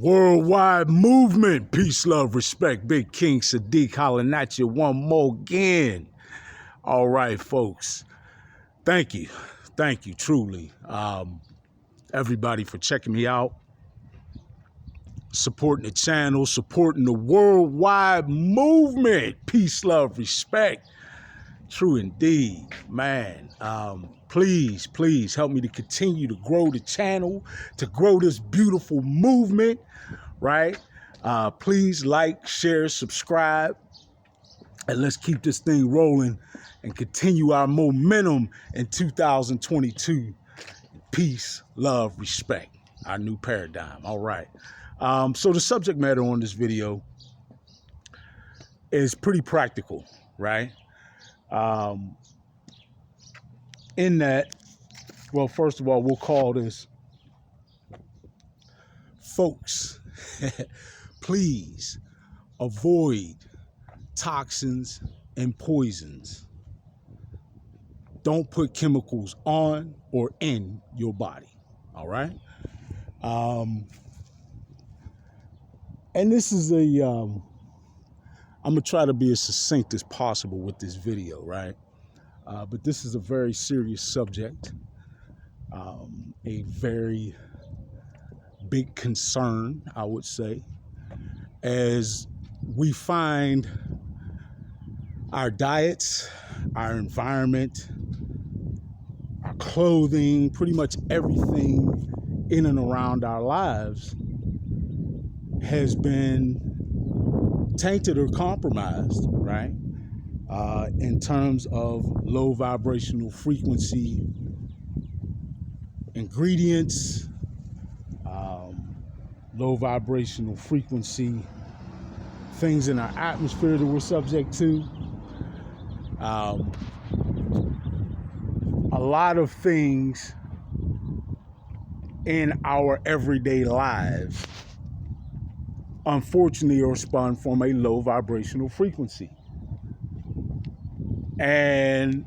Worldwide movement, peace, love, respect. Big King Sadiq hollering at you one more again. All right, folks. Thank you. Thank you, truly. Everybody for checking me out, supporting the channel, supporting the worldwide movement. Peace, love, respect. True indeed, man. Please help me to continue to grow the channel, to grow this beautiful movement, right? Please like, share, subscribe, and let's keep this thing rolling and continue our momentum in 2022. Peace, love, respect, our new paradigm. All right. So the subject matter on this video is pretty practical, right? In that, well, first of all, we'll call this, folks, please avoid toxins and poisons. Don't put chemicals on or in your body. All right. And this is I'm gonna try to be as succinct as possible with this video, right? But this is a very serious subject, a very big concern, I would say, as we find our diets, our environment, our clothing, pretty much everything in and around our lives has been tainted or compromised, right? In terms of low vibrational frequency ingredients, low vibrational frequency things in our atmosphere that we're subject to. A lot of things in our everyday lives, unfortunately, are spun from a low vibrational frequency. And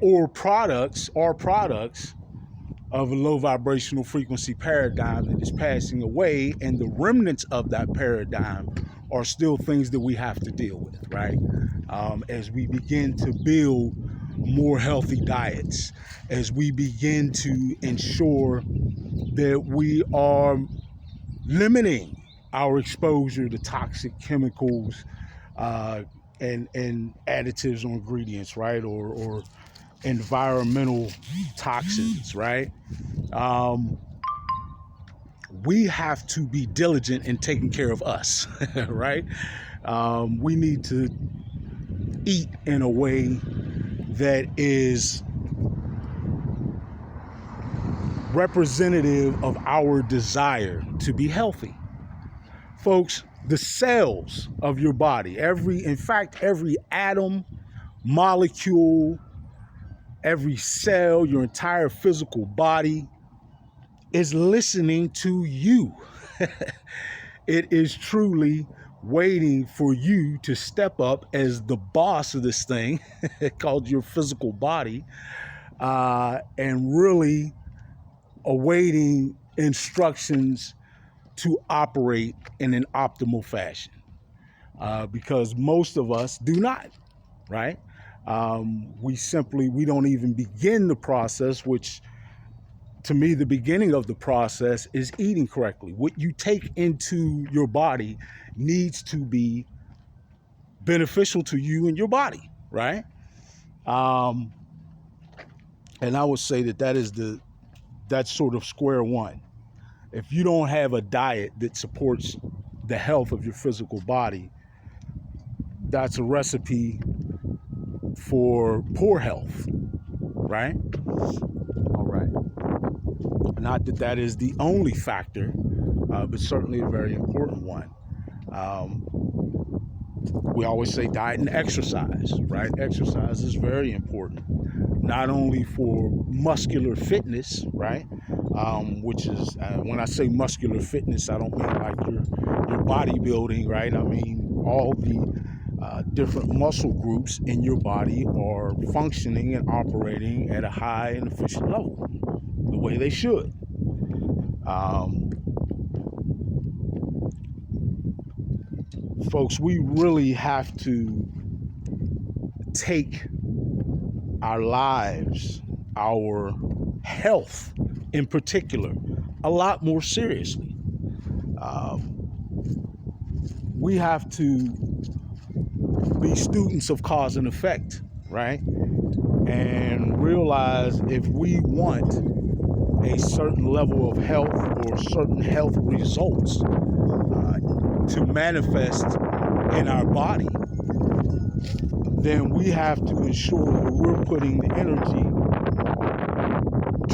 or products of a low vibrational frequency paradigm that is passing away, and the remnants of that paradigm are still things that we have to deal with, right? As we begin to build more healthy diets, as we begin to ensure that we are limiting our exposure to toxic chemicals and additives or ingredients, right? Or environmental toxins, right? We have to be diligent in taking care of us, right? We need to eat in a way that is representative of our desire to be healthy. Folks, the cells of your body, every atom, molecule, every cell, your entire physical body is listening to you. It is truly waiting for you to step up as the boss of this thing called your physical body, and really awaiting instructions to operate in an optimal fashion, because most of us do not, right? We don't even begin the process, which to me, the beginning of the process is eating correctly. What you take into your body needs to be beneficial to you and your body, right? And I would say that's sort of square one. If you don't have a diet that supports the health of your physical body, that's a recipe for poor health, right? All right. Not that that is the only factor, but certainly a very important one. We always say diet and exercise, right? Exercise is very important, not only for muscular fitness, right? Which is, when I say muscular fitness, I don't mean like your bodybuilding, right? I mean all the different muscle groups in your body are functioning and operating at a high and efficient level, the way they should. folks, we really have to take our lives, our health in particular, a lot more seriously. We have to be students of cause and effect, right? And realize if we want a certain level of health or certain health results to manifest in our body, then we have to ensure that we're putting the energy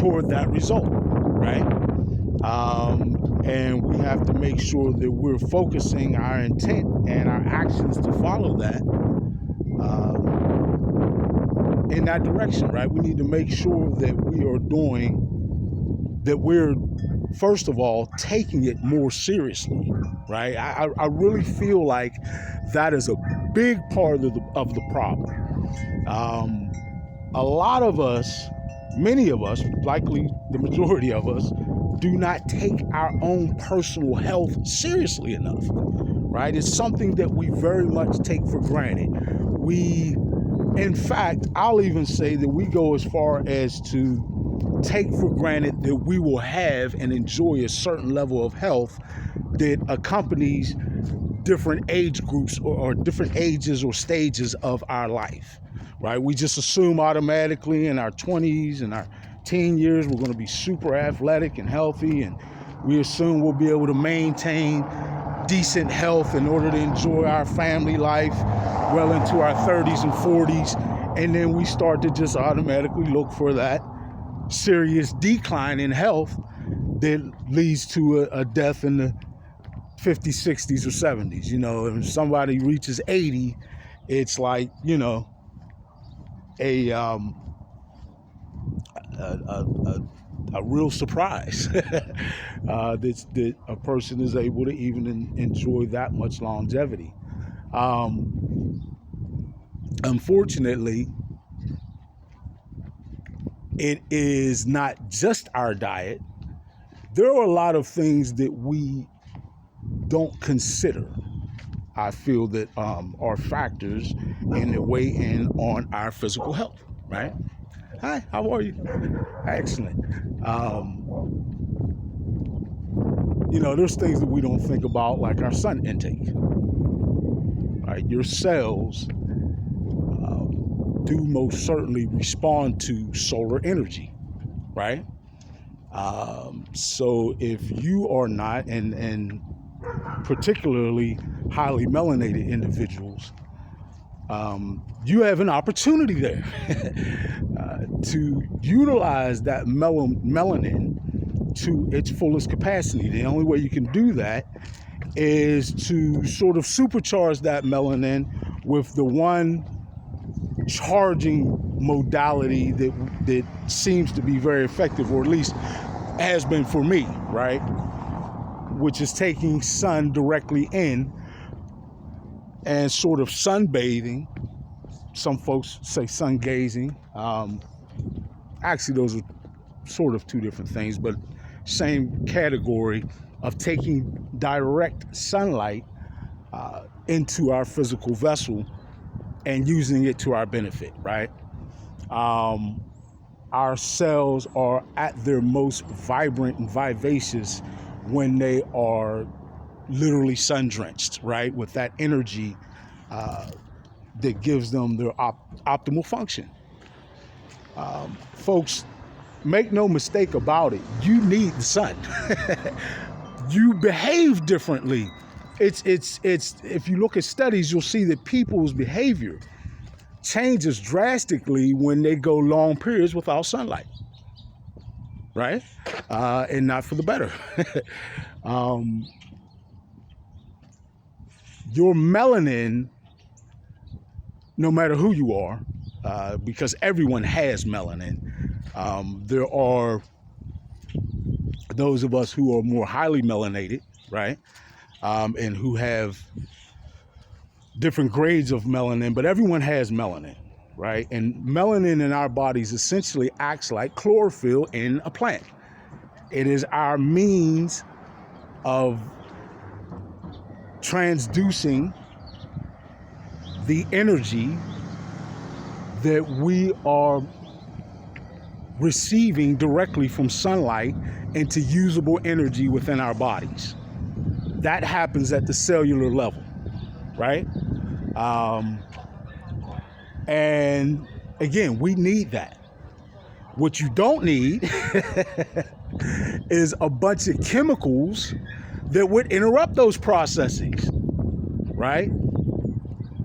toward that result, right? And we have to make sure that we're focusing our intent and our actions to follow that in that direction, right? We need to make sure that we're first of all taking it more seriously, right? I really feel like that is a big part of the problem. A lot of us, many of us, likely the majority of us, do not take our own personal health seriously enough, right? It's something that we very much take for granted. In fact, I'll even say that we go as far as to take for granted that we will have and enjoy a certain level of health that accompanies different age groups or different ages or stages of our life, right? We just assume automatically in our 20s and our teen years we're going to be super athletic and healthy, and we assume we'll be able to maintain decent health in order to enjoy our family life well into our 30s and 40s, and then we start to just automatically look for that serious decline in health that leads to a death in the 50s, 60s, or 70s. You know, if somebody reaches 80, it's like, you know, a real surprise that a person is able to even enjoy that much longevity. Unfortunately, it is not just our diet. There are a lot of things that we don't consider, I feel, that are factors in the weigh in on our physical health, right? Hi, how are you? Excellent. You know, there's things that we don't think about, like our sun intake, right? Your cells do most certainly respond to solar energy, right? So if you are not, and particularly highly melanated individuals, you have an opportunity there to utilize that melanin to its fullest capacity. The only way you can do that is to sort of supercharge that melanin with the one charging modality that seems to be very effective, or at least has been for me, right? Which is taking sun directly in and sort of sunbathing. Some folks say sun gazing. Actually, those are sort of two different things, but same category of taking direct sunlight into our physical vessel and using it to our benefit, right? Our cells are at their most vibrant and vivacious when they are literally sun-drenched, right? With that energy that gives them their optimal function. Folks, make no mistake about it, you need the sun. You behave differently. It's if you look at studies, you'll see that people's behavior changes drastically when they go long periods without sunlight, right? And not for the better. Your melanin, no matter who you are, because everyone has melanin, there are those of us who are more highly melanated, right? And who have different grades of melanin, but everyone has melanin, right? And melanin in our bodies essentially acts like chlorophyll in a plant. It is our means of transducing the energy that we are receiving directly from sunlight into usable energy within our bodies. That happens at the cellular level, right? And again, we need that. What you don't need is a bunch of chemicals that would interrupt those processes, right?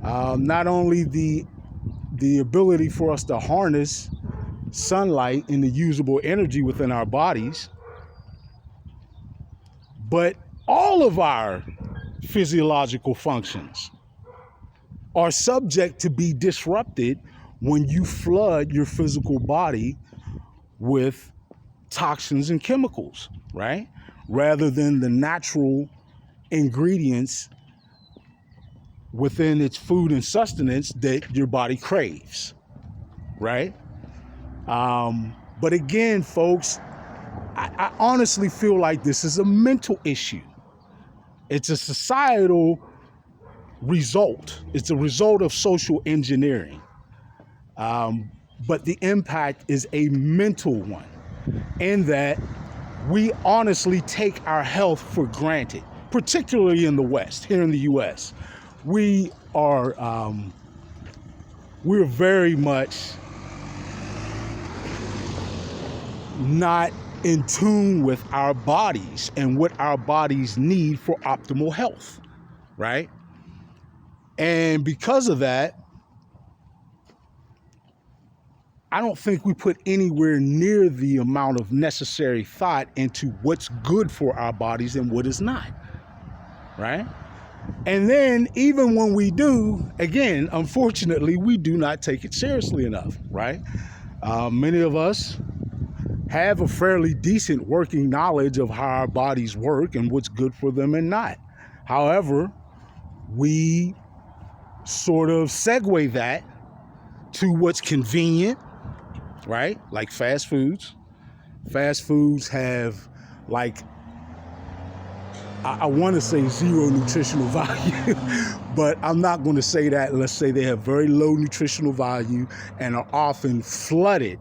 Not only the ability for us to harness sunlight and the usable energy within our bodies, but all of our physiological functions are subject to be disrupted when you flood your physical body with toxins and chemicals, right? Rather than the natural ingredients within its food and sustenance that your body craves, right? But again, folks, I honestly feel like this is a mental issue. It's a societal result. It's a result of social engineering. But the impact is a mental one, in that we honestly take our health for granted, particularly in the West, here in the US. We're very much not in tune with our bodies and what our bodies need for optimal health, right? And because of that, I don't think we put anywhere near the amount of necessary thought into what's good for our bodies and what is not, right? And then even when we do, again, unfortunately, we do not take it seriously enough, right? Many of us have a fairly decent working knowledge of how our bodies work and what's good for them and not. However, we sort of segue that to what's convenient, right? Like fast foods. Fast foods have, like, I want to say zero nutritional value, but I'm not going to say that. Let's say they have very low nutritional value and are often flooded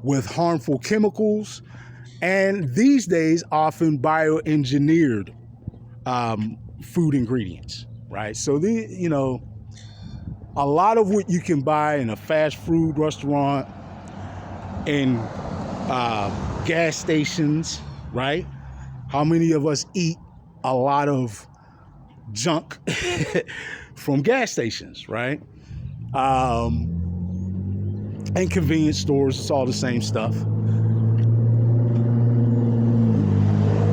with harmful chemicals, and these days often bioengineered food ingredients, right? So a lot of what you can buy in a fast food restaurant, in gas stations, right? How many of us eat a lot of junk from gas stations, right? And convenience stores, it's all the same stuff.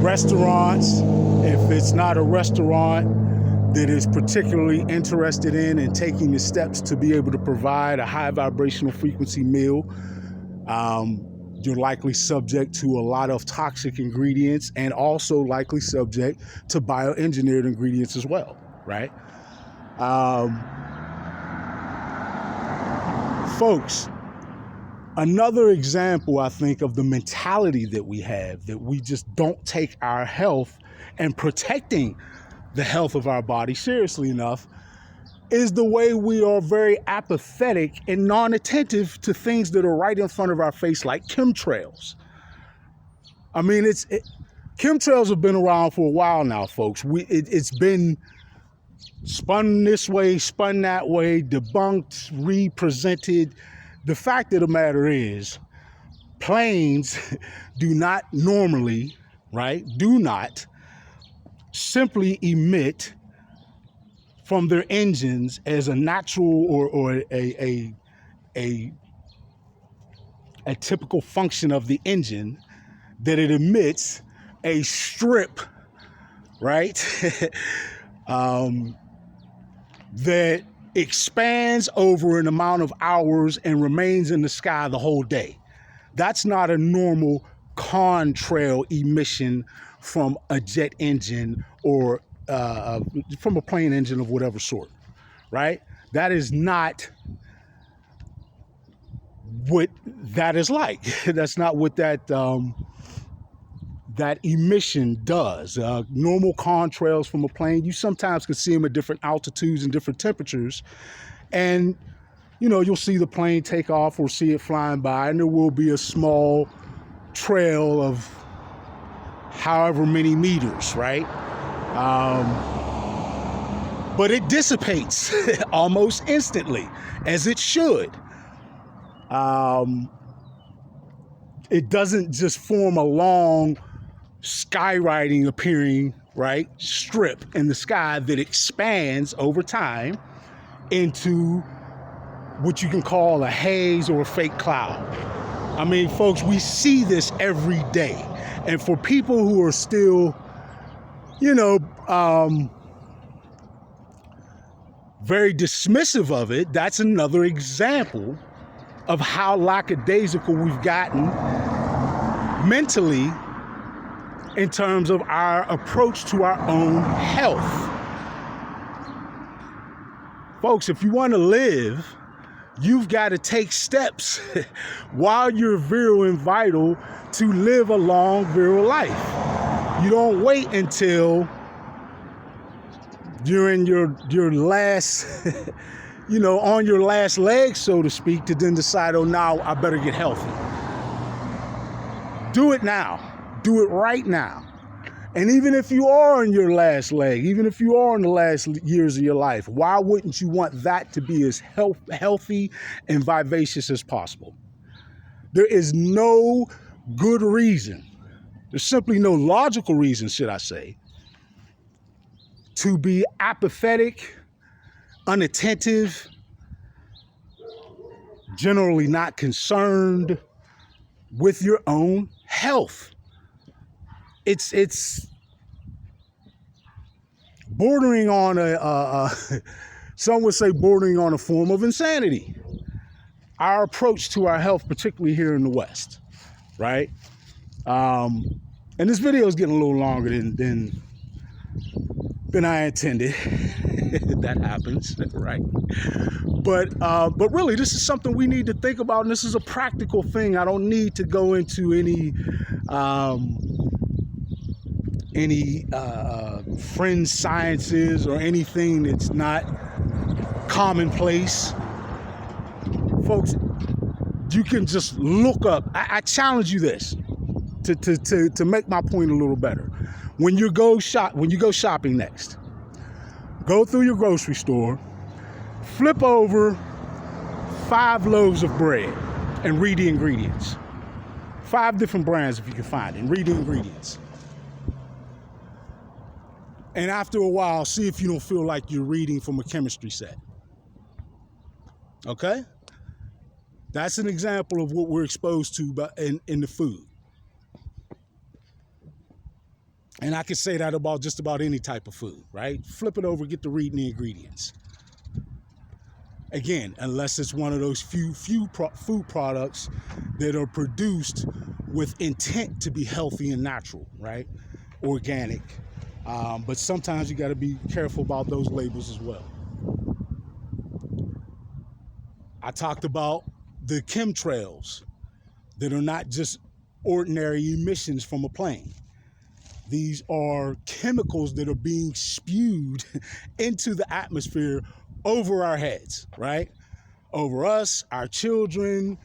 Restaurants, if it's not a restaurant that is particularly interested in and taking the steps to be able to provide a high vibrational frequency meal, you're likely subject to a lot of toxic ingredients and also likely subject to bioengineered ingredients as well, right? Folks, another example, I think, of the mentality that we have, that we just don't take our health and protecting the health of our body seriously enough, is the way we are very apathetic and non-attentive to things that are right in front of our face, like chemtrails. I mean, chemtrails have been around for a while now, folks. It's been spun this way, spun that way, debunked, represented. The fact of the matter is, planes do not normally, right, do not simply emit from their engines as a natural or a typical function of the engine, that it emits a strip, right, that expands over an amount of hours and remains in the sky the whole day. That's not a normal contrail emission from a jet engine or from a plane engine of whatever sort, right? That is not what that is like. That's not what that that emission does. Normal contrails from a plane, you sometimes can see them at different altitudes and different temperatures. And, you'll see the plane take off or see it flying by, and there will be a small trail of however many meters, right? But it dissipates almost instantly, as it should. It doesn't just form a long skywriting appearing, right, strip in the sky that expands over time into what you can call a haze or a fake cloud. I mean, folks, we see this every day. And for people who are still, very dismissive of it, that's another example of how lackadaisical we've gotten mentally in terms of our approach to our own health. Folks, if you want to live, you've got to take steps while you're virile and vital to live a long, virile life. You don't wait until you're in your last, on your last leg, so to speak, to then decide, oh, now I better get healthy. Do it now. Do it right now. And even if you are on your last leg, even if you are in the last years of your life, why wouldn't you want that to be as healthy and vivacious as possible? There is no good reason, there's simply no logical reason, should I say, to be apathetic, unattentive, generally not concerned with your own health. It's bordering on some would say bordering on a form of insanity. Our approach to our health, particularly here in the West, right? And this video is getting a little longer than I intended. That happens, right? But really, this is something we need to think about, and this is a practical thing. I don't need to go into any fringe sciences or anything that's not commonplace. Folks, you can just look up. I challenge you this to make my point a little better. When you go shopping next, go through your grocery store, flip over 5 loaves of bread and read the ingredients. 5 different brands if you can find it, and read the ingredients. And after a while, see if you don't feel like you're reading from a chemistry set. Okay? That's an example of what we're exposed to in the food. And I can say that about just about any type of food, right? Flip it over, get to reading the ingredients. Again, unless it's one of those few food products that are produced with intent to be healthy and natural, right? Organic. But sometimes you got to be careful about those labels as well. I talked about the chemtrails that are not just ordinary emissions from a plane. These are chemicals that are being spewed into the atmosphere over our heads, right? Over us, our children,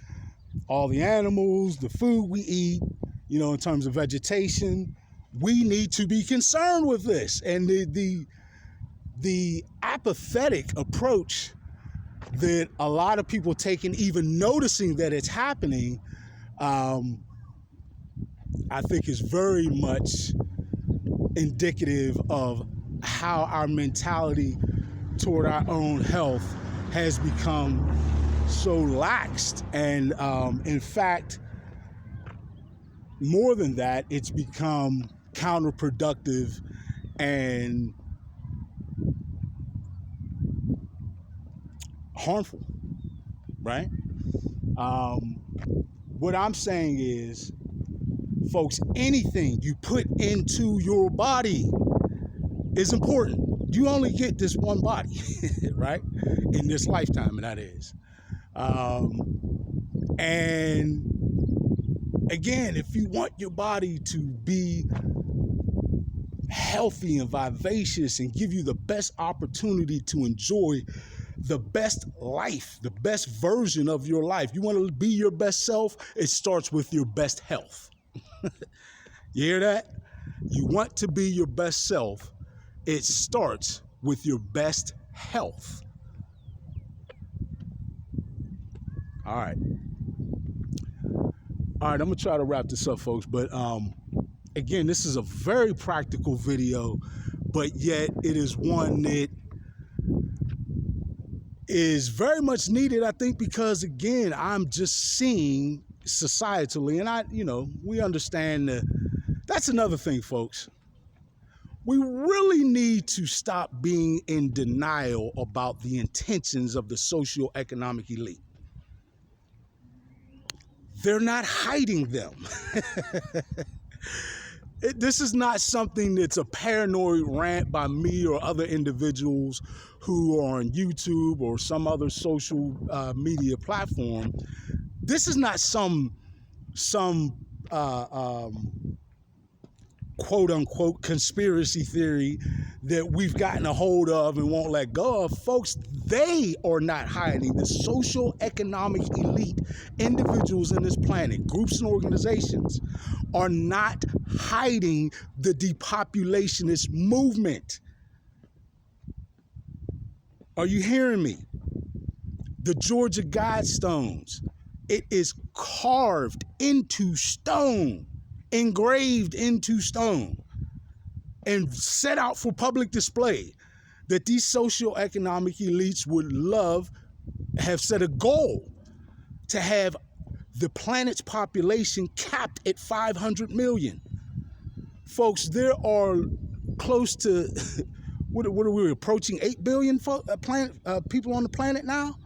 all the animals, the food we eat, in terms of vegetation. We need to be concerned with this. And the apathetic approach that a lot of people take in even noticing that it's happening, I think is very much indicative of how our mentality toward our own health has become so laxed. And in fact, more than that, it's become counterproductive and harmful, right? What I'm saying is, folks, anything you put into your body is important. You only get this one body, right? In this lifetime, and that is. And Again, if you want your body to be healthy and vivacious and give you the best opportunity to enjoy the best life, the best version of your life, you want to be your best self, it starts with your best health. You hear that? You want to be your best self, it starts with your best health. All right. All right, I'm gonna try to wrap this up, folks. But again, this is a very practical video, but yet it is one that is very much needed, I think, because again, I'm just seeing societally, and we understand that's another thing, folks. We really need to stop being in denial about the intentions of the socio-economic elite. They're not hiding them. This is not something that's a paranoid rant by me or other individuals who are on YouTube or some other social media platform. This is not some quote unquote conspiracy theory that we've gotten a hold of and won't let go of. Folks, they are not hiding. The social economic elite, individuals in this planet, groups and organizations, are not hiding the depopulationist movement. Are you hearing me? The Georgia Guidestones, it is carved into stone, engraved into stone, and set out for public display that these socioeconomic elites would have set a goal to have the planet's population capped at 500 million. Folks, there are close to, what are we approaching, 8 billion people on the planet now?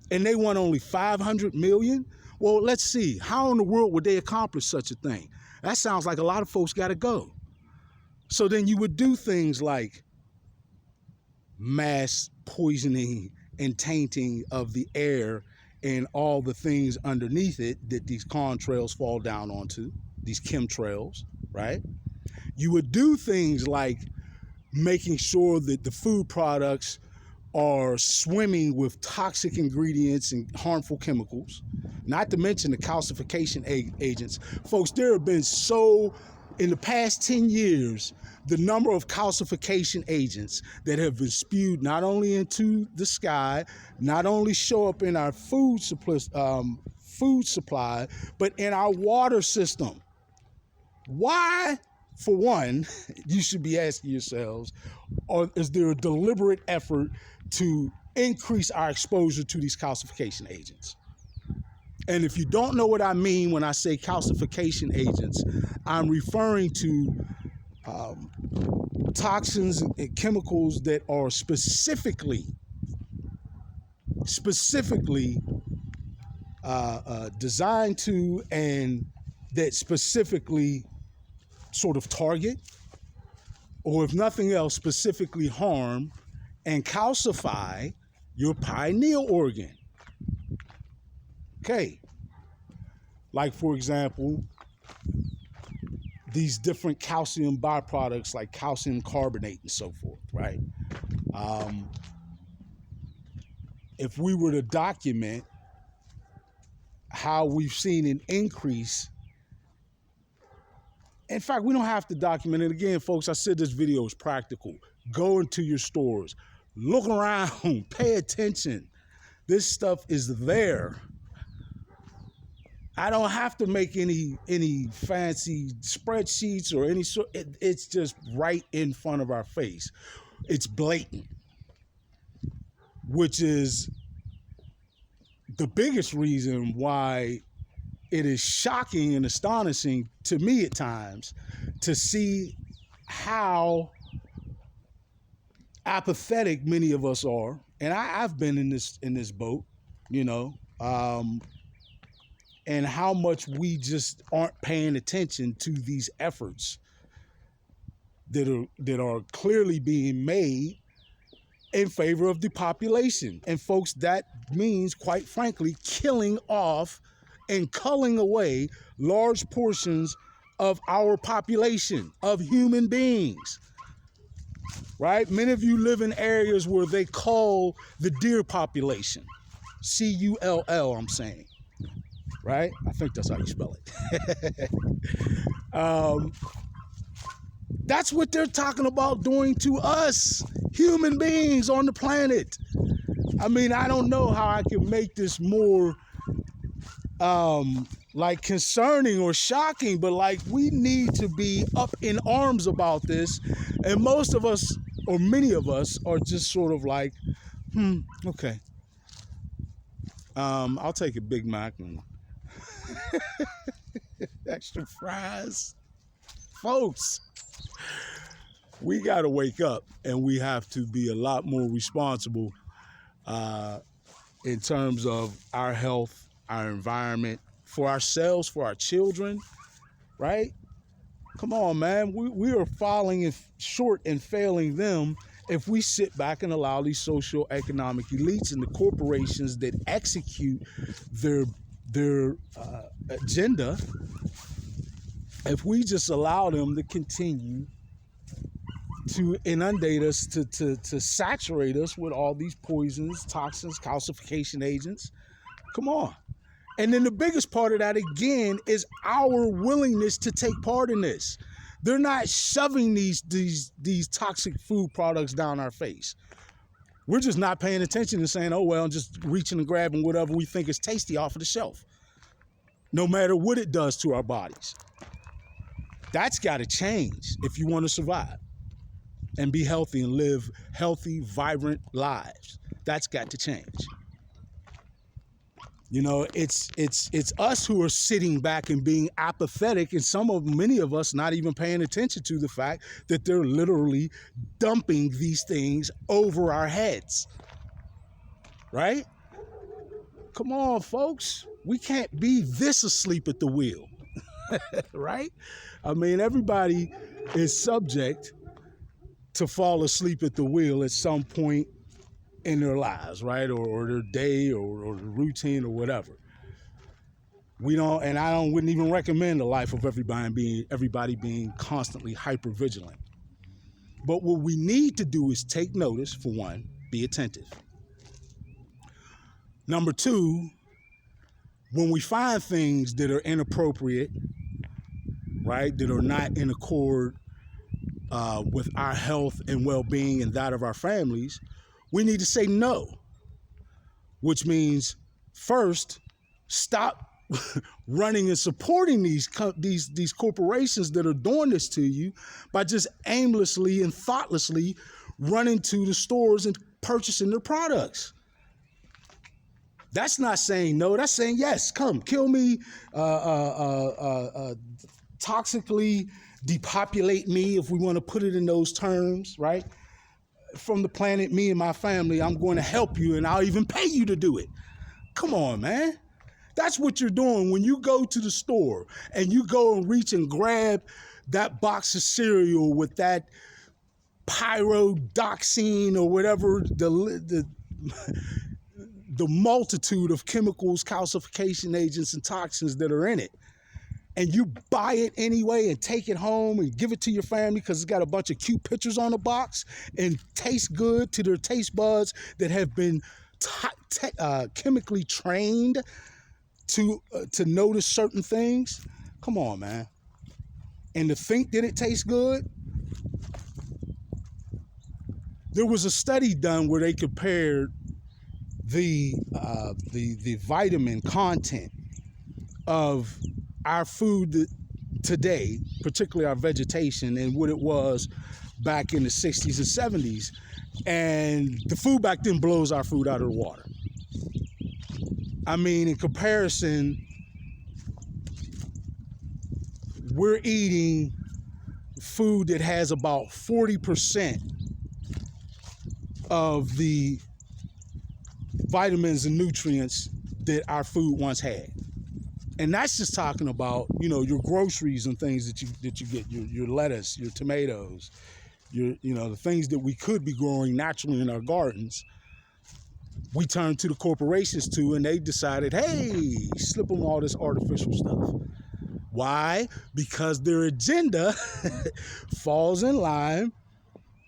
And they want only 500 million? Well, let's see. How in the world would they accomplish such a thing? That sounds like a lot of folks got to go. So then you would do things like mass poisoning and tainting of the air and all the things underneath it that these contrails fall down onto, these chemtrails, right? You would do things like making sure that the food products are swimming with toxic ingredients and harmful chemicals, not to mention the calcification agents. Folks, there have been in the past 10 years, the number of calcification agents that have been spewed not only into the sky, not only show up in our food supply, but in our water system. Why? For one, you should be asking yourselves, is there a deliberate effort to increase our exposure to these calcification agents? And if you don't know what I mean when I say calcification agents, I'm referring to toxins and chemicals that are specifically designed to, and that specifically sort of target, or if nothing else, specifically harm and calcify your pineal organ. Okay. Like, for example, these different calcium byproducts like calcium carbonate and so forth, right? If we were to document how we've seen an increase, in fact, we don't have to document it. Again, folks, I said this video is practical. Go into your stores, look around, pay attention. This stuff is there. I don't have to make any fancy spreadsheets or any sort. It's just right in front of our face. It's blatant, which is the biggest reason why it is shocking and astonishing to me at times to see how apathetic many of us are. And I've been in this boat, and how much we just aren't paying attention to these efforts that are clearly being made in favor of depopulation. And folks, that means, quite frankly, killing off and culling away large portions of our population, of human beings, right? Many of you live in areas where they cull the deer population, C-U-L-L, I'm saying, right? I think that's how you spell it. That's what they're talking about doing to us, human beings on the planet. I mean, I don't know how I can make this more like concerning or shocking, but like we need to be up in arms about this. And most of us, or many of us, are just sort of like, okay. I'll take a Big Mac and extra fries. Folks, we got to wake up, and we have to be a lot more responsible in terms of our health, our environment, for ourselves, for our children, right? Come on, man. We are falling short and failing them if we sit back and allow these socio-economic elites and the corporations that execute their agenda, if we just allow them to continue to inundate us, to saturate us with all these poisons, toxins, calcification agents. Come on. And then the biggest part of that, again, is our willingness to take part in this. They're not shoving these toxic food products down our face. We're just not paying attention and saying, oh, well, just reaching and grabbing whatever we think is tasty off of the shelf, no matter what it does to our bodies. That's got to change if you want to survive and be healthy and live healthy, vibrant lives. That's got to change. You know, it's us who are sitting back and being apathetic, and many of us not even paying attention to the fact that they're literally dumping these things over our heads. Right? Come on, folks. We can't be this asleep at the wheel. Right? I mean, everybody is subject to fall asleep at the wheel at some point in their lives, right? Or their day or the routine or whatever. Wouldn't even recommend the life of everybody being constantly hyper vigilant. But what we need to do is take notice, for one, be attentive. Number two, when we find things that are inappropriate, right, that are not in accord with our health and well-being and that of our families, we need to say no, which means first, stop running and supporting these corporations that are doing this to you by just aimlessly and thoughtlessly running to the stores and purchasing their products. That's not saying no. That's saying yes. Come, kill me, toxically depopulate me, if we want to put it in those terms, right? From the planet, me and my family, I'm going to help you, and I'll even pay you to do it. Come on, man. That's what you're doing when you go to the store and you go and reach and grab that box of cereal with that pyridoxine or whatever, the multitude of chemicals, calcification agents, and toxins that are in it. And you buy it anyway and take it home and give it to your family because it's got a bunch of cute pictures on the box and tastes good to their taste buds that have been chemically trained to notice certain things. Come on, man. And to think that it tastes good. There was a study done where they compared the vitamin content of our food today, particularly our vegetation, and what it was back in the 60s and 70s. And the food back then blows our food out of the water. I mean, in comparison, we're eating food that has about 40% of the vitamins and nutrients that our food once had. And that's just talking about, you know, your groceries and things that you get, your lettuce, your tomatoes, the things that we could be growing naturally in our gardens we turned to the corporations too, and they decided, hey, slip them all this artificial stuff. Why? Because their agenda falls in line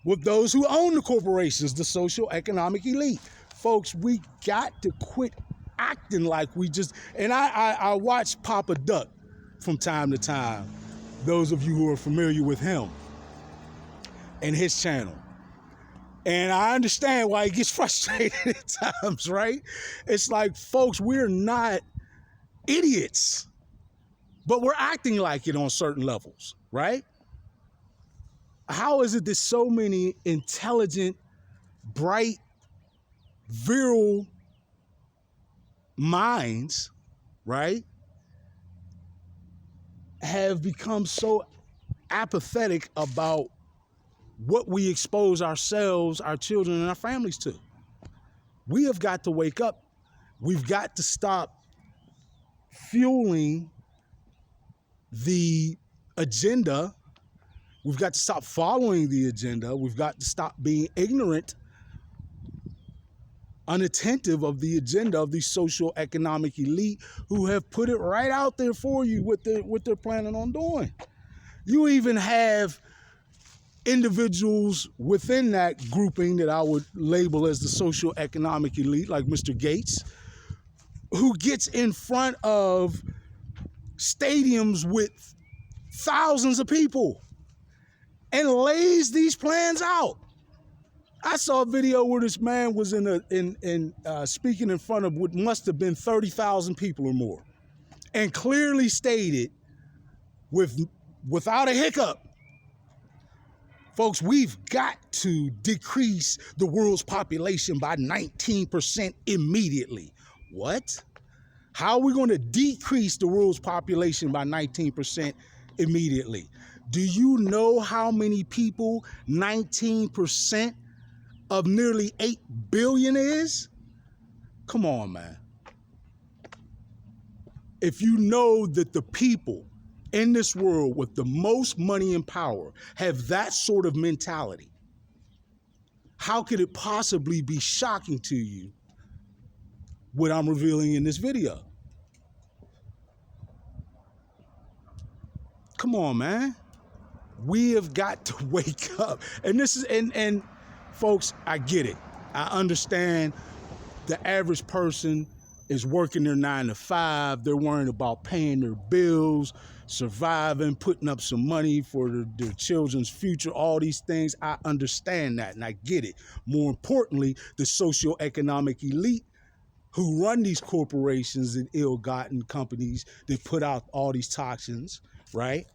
with those who own the corporations, the socio-economic elite. Folks, we got to quit acting like we just, and I watch Papa Duck from time to time, those of you who are familiar with him and his channel. And I understand why he gets frustrated at times, right? It's like, folks, we're not idiots, but we're acting like it on certain levels, right? How is it that so many intelligent, bright, virile minds, right, have become so apathetic about what we expose ourselves, our children, and our families to? We have got to wake up. We've got to stop fueling the agenda. We've got to stop following the agenda. We've got to stop being ignorant, unattentive of the agenda of the socio-economic elite who have put it right out there for you what they're planning on doing. You even have individuals within that grouping that I would label as the socio-economic elite, like Mr. Gates, who gets in front of stadiums with thousands of people and lays these plans out. I saw a video where this man was speaking in front of what must have been 30,000 people or more, and clearly stated without a hiccup, folks, we've got to decrease the world's population by 19% immediately. What? How are we going to decrease the world's population by 19% immediately? Do you know how many people 19% of nearly 8 billion is? Come on, man. If you know that the people in this world with the most money and power have that sort of mentality, how could it possibly be shocking to you what I'm revealing in this video? Come on, man. We have got to wake up. And this is, and folks, I get it. I understand the average person is working their 9 to 5. They're worrying about paying their bills, surviving, putting up some money for their children's future, all these things. I understand that and I get it. More importantly, the socioeconomic elite who run these corporations and ill-gotten companies that put out all these toxins, right?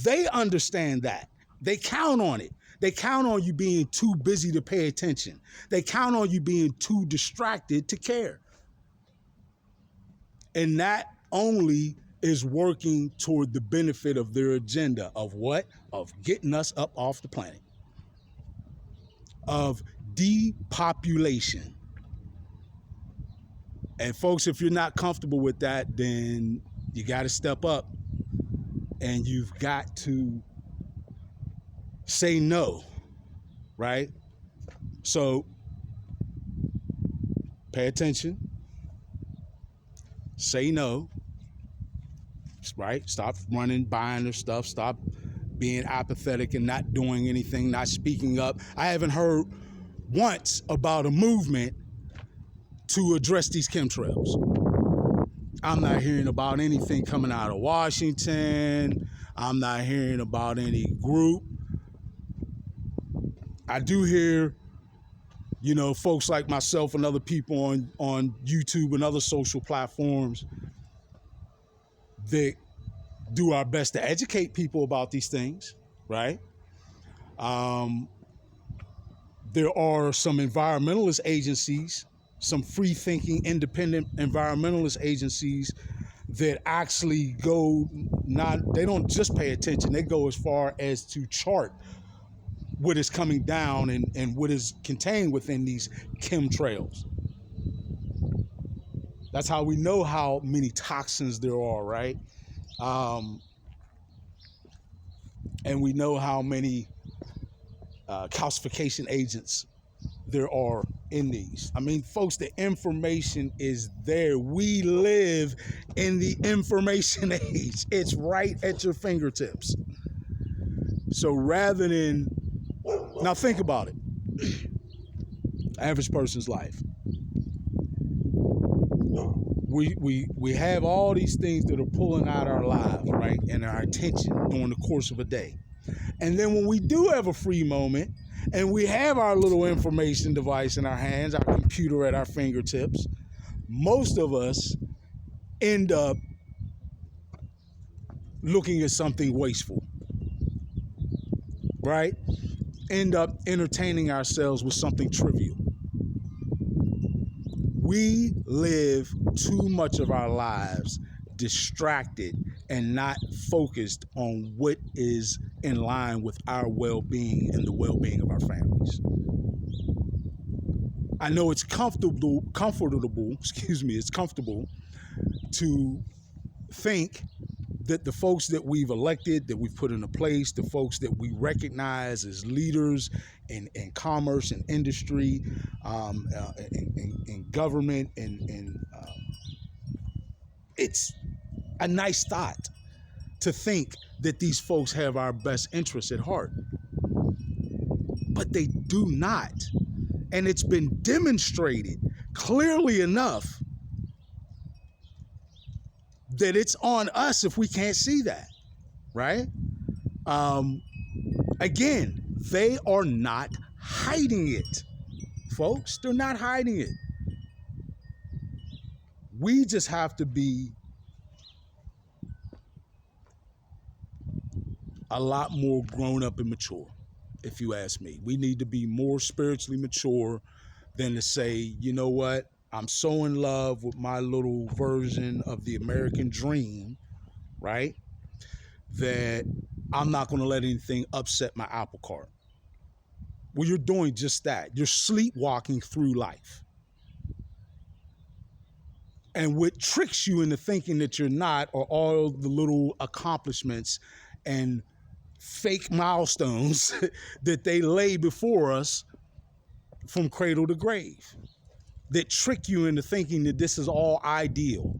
They understand that. They count on it. They count on you being too busy to pay attention. They count on you being too distracted to care. And that only is working toward the benefit of their agenda of what? Of getting us up off the planet. Of depopulation. And folks, if you're not comfortable with that, then you got to step up and you've got to say no, right? So pay attention, say no, right? Stop running, buying their stuff, stop being apathetic and not doing anything, not speaking up. I haven't heard once about a movement to address these chemtrails. I'm not hearing about anything coming out of Washington. I'm not hearing about any group. I do hear, folks like myself and other people on YouTube and other social platforms that do our best to educate people about these things, right? There are some environmentalist agencies, some free-thinking, independent environmentalist agencies that actually they don't just pay attention, they go as far as to chart what is coming down and what is contained within these chemtrails. That's how we know how many toxins there are, right? And we know how many calcification agents there are in these. I mean, folks, the information is there. We live in the information age. It's right at your fingertips. So rather than, now think about it, average person's life. We have all these things that are pulling out our lives, right, and our attention during the course of a day. And then when we do have a free moment and we have our little information device in our hands, our computer at our fingertips, most of us end up looking at something wasteful, right? End up entertaining ourselves with something trivial. We live too much of our lives distracted and not focused on what is in line with our well-being and the well-being of our families. I know it's comfortable, it's comfortable to think that the folks that we've elected, that we've put into place, the folks that we recognize as leaders in commerce and industry, in government, and it's a nice thought to think that these folks have our best interests at heart. But they do not. And it's been demonstrated clearly enough that it's on us if we can't see that, right? Again, they are not hiding it, folks. They're not hiding it. We just have to be a lot more grown up and mature, if you ask me. We need to be more spiritually mature than to say, you know what, I'm so in love with my little version of the American dream, right, that I'm not going to let anything upset my apple cart. Well, you're doing just that. You're sleepwalking through life. And what tricks you into thinking that you're not are all the little accomplishments and fake milestones that they lay before us from cradle to grave that trick you into thinking that this is all ideal.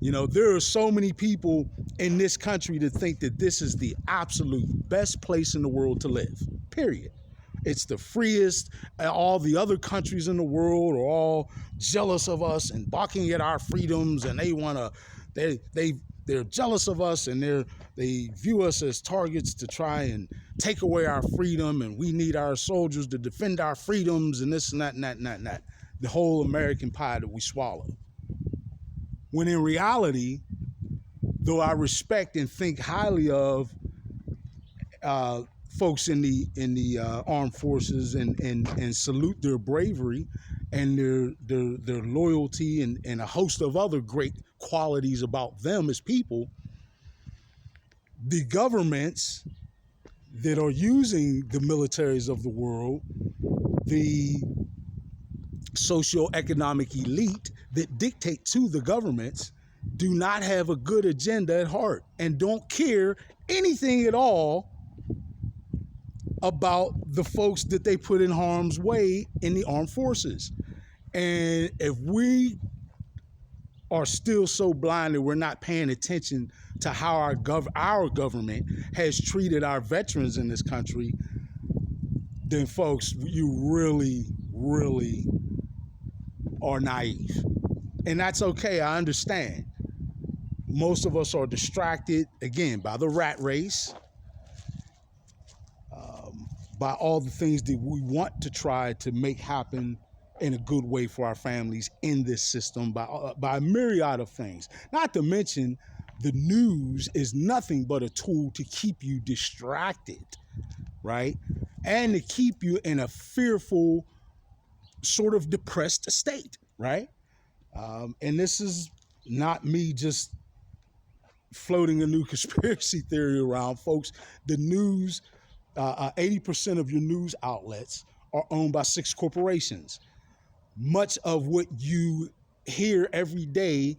You know, there are so many people in this country that think that this is the absolute best place in the world to live, period. It's the freest. All the other countries in the world are all jealous of us and balking at our freedoms, and they're jealous of us, and they view us as targets to try and take away our freedom, and we need our soldiers to defend our freedoms, and this and that and that and that and that. The whole American pie that we swallow. When in reality, though I respect and think highly of folks in the armed forces and salute their bravery and their loyalty and a host of other great qualities about them as people, the governments that are using the militaries of the world, the socio-economic elite that dictate to the governments, do not have a good agenda at heart and don't care anything at all about the folks that they put in harm's way in the armed forces. And if we are still so blind that we're not paying attention to how our government has treated our veterans in this country, then folks, you really, really are naive. And that's okay, I understand. Most of us are distracted, again, by the rat race, by all the things that we want to try to make happen in a good way for our families in this system, by a myriad of things. Not to mention, the news is nothing but a tool to keep you distracted, right? And to keep you in a fearful, sort of depressed state, right? And this is not me just floating a new conspiracy theory around, folks. The news, 80% of your news outlets are owned by 6 corporations. Much of what you hear every day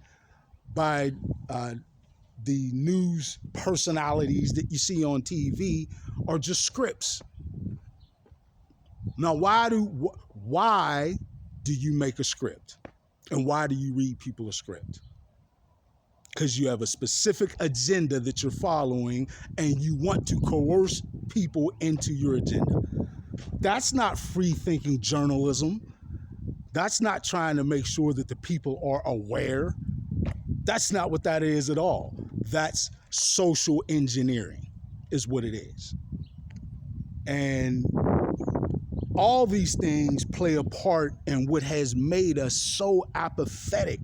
by the news personalities that you see on TV are just scripts. Now, Why do you make a script? And why do you read people a script? Because you have a specific agenda that you're following and you want to coerce people into your agenda. That's not free thinking journalism. That's not trying to make sure that the people are aware. That's not what that is at all. That's social engineering is what it is. And all these things play a part in what has made us so apathetic,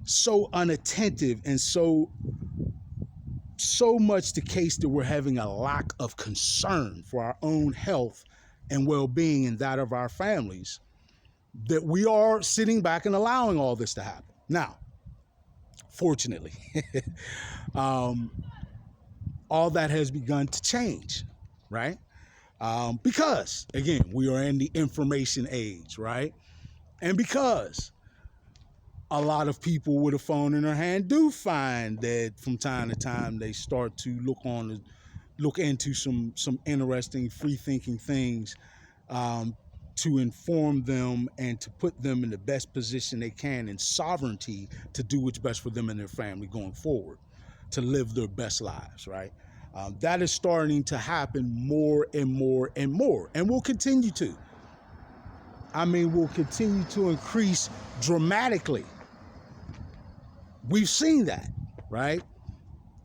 so unattentive, and so much the case that we're having a lack of concern for our own health and well-being and that of our families, that we are sitting back and allowing all this to happen. Now, fortunately, all that has begun to change, right? Because, again, we are in the information age, right? And because a lot of people with a phone in their hand do find that from time to time they start to look into some interesting free-thinking things to inform them and to put them in the best position they can in sovereignty to do what's best for them and their family going forward, to live their best lives, right? That is starting to happen more and more and more, and will continue to. Will continue to increase dramatically. We've seen that, right?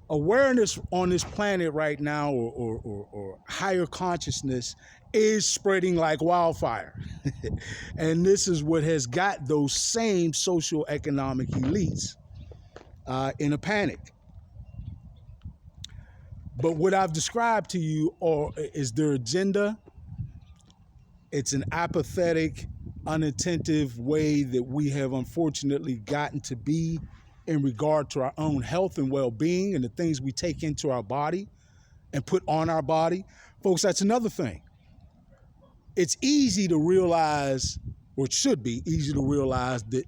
Awareness on this planet right now, or higher consciousness, is spreading like wildfire. And this is what has got those same socio-economic elites in a panic. But what I've described to you is their agenda. It's an apathetic, unattentive way that we have unfortunately gotten to be in regard to our own health and well-being and the things we take into our body and put on our body. Folks, that's another thing. It's easy to realize, or it should be easy to realize, that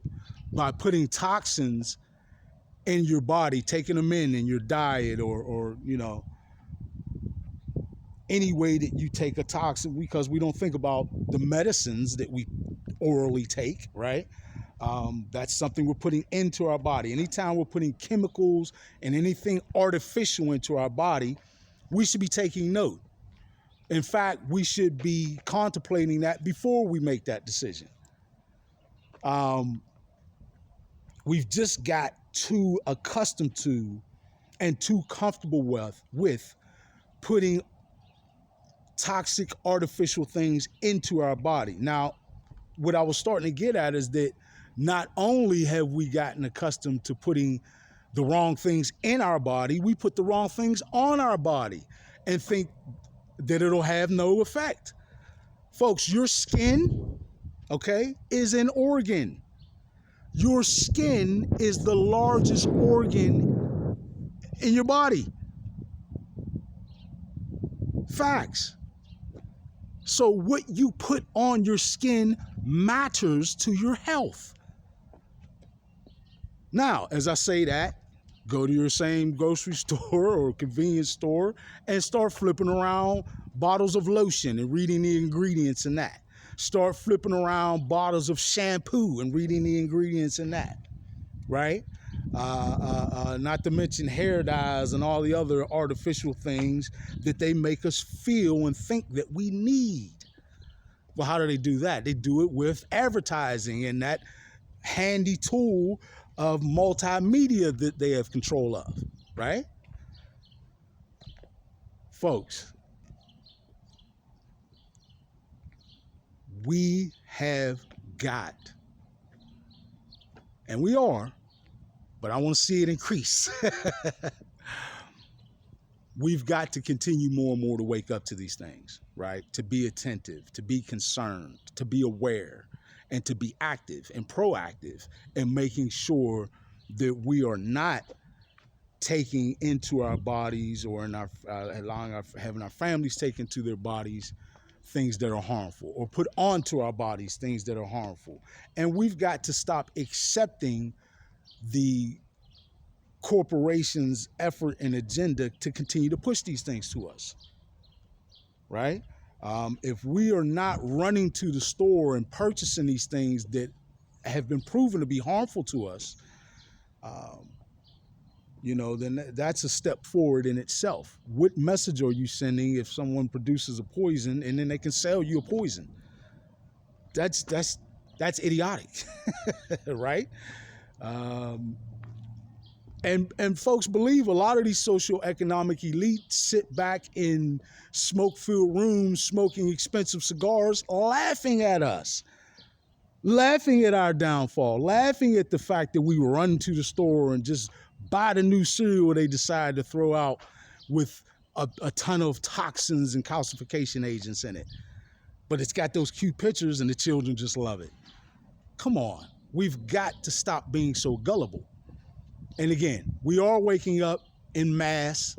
by putting toxins in your body, taking them in your diet, or any way that you take a toxin, because we don't think about the medicines that we orally take, right? That's something we're putting into our body. Anytime we're putting chemicals and anything artificial into our body, we should be taking note. In fact, we should be contemplating that before we make that decision. We've just got too accustomed to and too comfortable with putting toxic artificial things into our body. Now, what I was starting to get at is that not only have we gotten accustomed to putting the wrong things in our body, we put the wrong things on our body and think that it'll have no effect. Folks, your skin, okay, is an organ. Your skin is the largest organ in your body. Facts. So what you put on your skin matters to your health. Now, as I say that, go to your same grocery store or convenience store and start flipping around bottles of lotion and reading the ingredients in that. Start flipping around bottles of shampoo and reading the ingredients in that, right? Not to mention hair dyes and all the other artificial things that they make us feel and think that we need. Well, how do they do that? They do it with advertising and that handy tool of multimedia that they have control of, right? Folks, we have got, and we are, but I want to see it increase. We've got to continue more and more to wake up to these things, right? To be attentive, to be concerned, to be aware, and to be active and proactive in making sure that we are not taking into our bodies or in our having our families take into their bodies things that are harmful, or put onto our bodies things that are harmful. And we've got to stop accepting the corporations' effort and agenda to continue to push these things to us, right? If we are not running to the store and purchasing these things that have been proven to be harmful to us, then that's a step forward in itself. What message are you sending if someone produces a poison and then they can sell you a poison? That's idiotic, right? And folks believe a lot of these socio-economic elites sit back in smoke-filled rooms, smoking expensive cigars, laughing at us, laughing at our downfall, laughing at the fact that we run to the store and just buy the new cereal they decide to throw out with a ton of toxins and calcification agents in it. But it's got those cute pictures and the children just love it. Come on. We've got to stop being so gullible. And again, we are waking up en masse,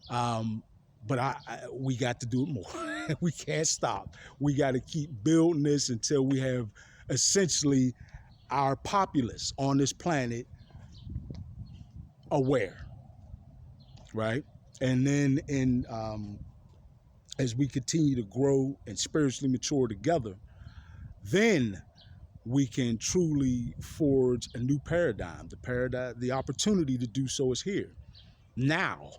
but we got to do it more. We can't stop. We got to keep building this until we have essentially our populace on this planet aware, right? And then as we continue to grow and spiritually mature together, then we can truly forge a new paradigm. The opportunity to do so is here, now,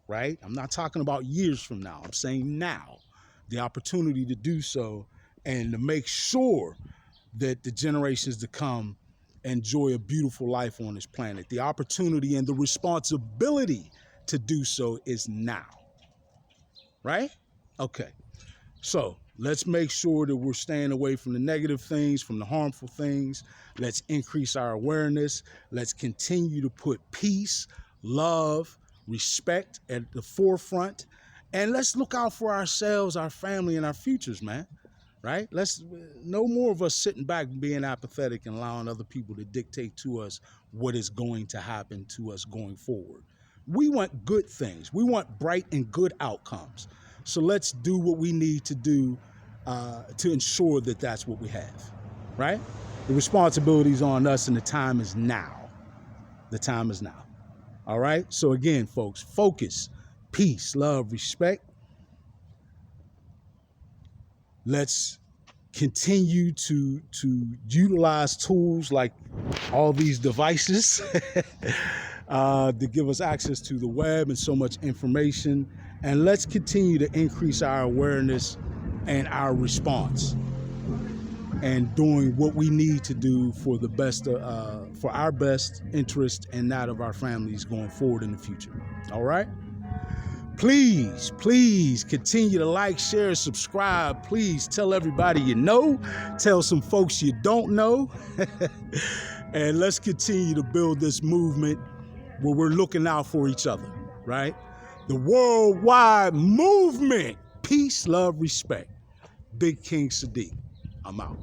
right? I'm not talking about years from now. I'm saying now, the opportunity to do so and to make sure that the generations to come enjoy a beautiful life on this planet. The opportunity and the responsibility to do so is now, right? Okay. So let's make sure that we're staying away from the negative things, from the harmful things. Let's increase our awareness. Let's continue to put peace, love, respect at the forefront. And let's look out for ourselves, our family, and our futures, man. Right? Let's no more of us sitting back and being apathetic and allowing other people to dictate to us what is going to happen to us going forward. We want good things. We want bright and good outcomes. So let's do what we need to do to ensure that that's what we have, right? The responsibility is on us and the time is now. The time is now. All right? So again, folks, focus, peace, love, respect. Let's continue to utilize tools like all these devices to give us access to the web and so much information. And let's continue to increase our awareness and our response and doing what we need to do for the best, for our best interest and that of our families going forward in the future. All right? Please continue to like, share, subscribe. Please tell everybody you know. Tell some folks you don't know. And let's continue to build this movement where we're looking out for each other, right? The worldwide movement. Peace, love, respect. Big King Sadiq. I'm out.